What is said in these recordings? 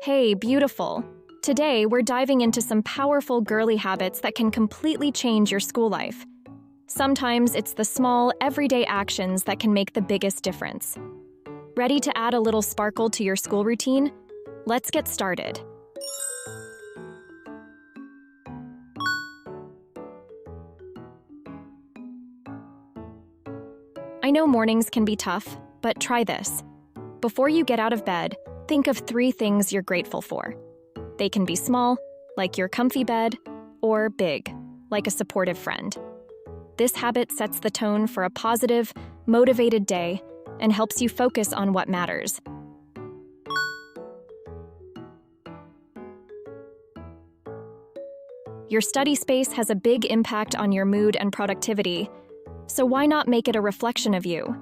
Hey, beautiful! Today, we're diving into some powerful girly habits that can completely change your school life. Sometimes it's the small, everyday actions that can make the biggest difference. Ready to add a little sparkle to your school routine? Let's get started. I know mornings can be tough, but try this. Before you get out of bed, think of 3 things you're grateful for. They can be small, like your comfy bed, or big, like a supportive friend. This habit sets the tone for a positive, motivated day and helps you focus on what matters. Your study space has a big impact on your mood and productivity, so why not make it a reflection of you?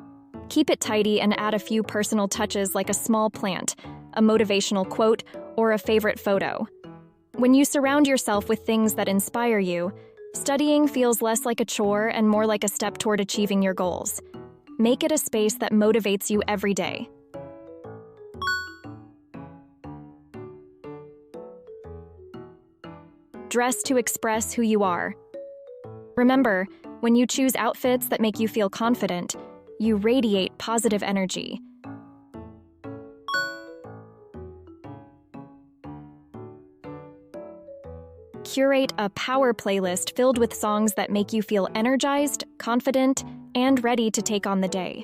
Keep it tidy and add a few personal touches like a small plant, a motivational quote, or a favorite photo. When you surround yourself with things that inspire you, studying feels less like a chore and more like a step toward achieving your goals. Make it a space that motivates you every day. Dress to express who you are. Remember, when you choose outfits that make you feel confident, you radiate positive energy. Curate a power playlist filled with songs that make you feel energized, confident, and ready to take on the day.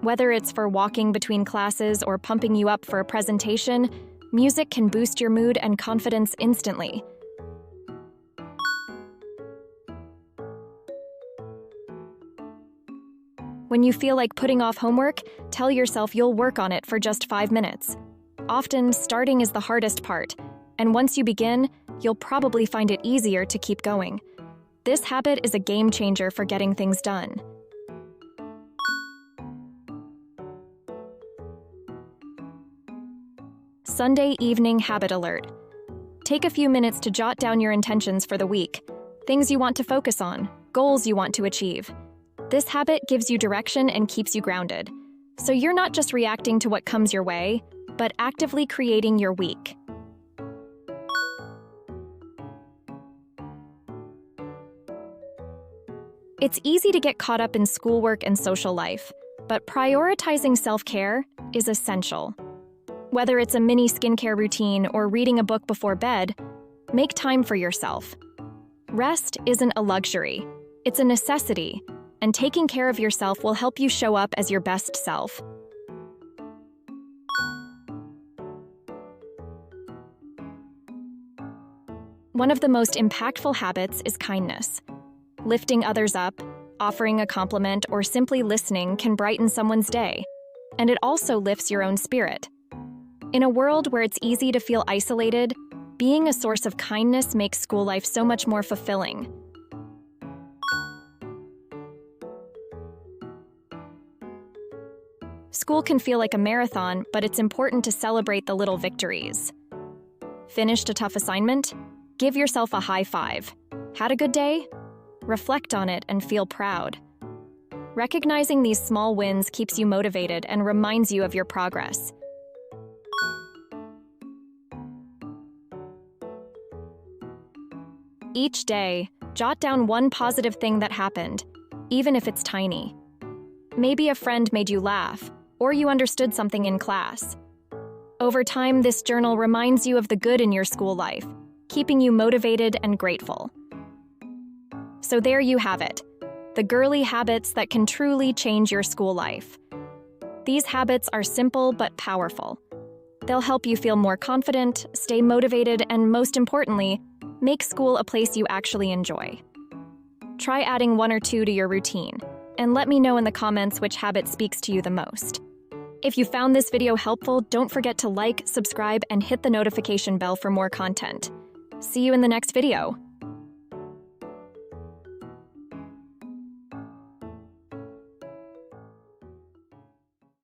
Whether it's for walking between classes or pumping you up for a presentation, music can boost your mood and confidence instantly. When you feel like putting off homework, tell yourself you'll work on it for just 5 minutes. Often, starting is the hardest part, and once you begin, you'll probably find it easier to keep going. This habit is a game changer for getting things done. Sunday evening habit alert. Take a few minutes to jot down your intentions for the week, things you want to focus on, goals you want to achieve. This habit gives you direction and keeps you grounded, so you're not just reacting to what comes your way, but actively creating your week. It's easy to get caught up in schoolwork and social life, but prioritizing self-care is essential. Whether it's a mini skincare routine or reading a book before bed, make time for yourself. Rest isn't a luxury, it's a necessity, and taking care of yourself will help you show up as your best self. One of the most impactful habits is kindness. Lifting others up, offering a compliment, or simply listening can brighten someone's day, and it also lifts your own spirit. In a world where it's easy to feel isolated, being a source of kindness makes school life so much more fulfilling. School can feel like a marathon, but it's important to celebrate the little victories. Finished a tough assignment? Give yourself a high five. Had a good day? Reflect on it and feel proud. Recognizing these small wins keeps you motivated and reminds you of your progress. Each day, jot down one positive thing that happened, even if it's tiny. Maybe a friend made you laugh, or you understood something in class. Over time, this journal reminds you of the good in your school life, keeping you motivated and grateful. So there you have it, the girly habits that can truly change your school life. These habits are simple but powerful. They'll help you feel more confident, stay motivated, and most importantly, make school a place you actually enjoy. Try adding 1 or 2 to your routine, and let me know in the comments which habit speaks to you the most. If you found this video helpful, don't forget to like, subscribe, and hit the notification bell for more content. See you in the next video.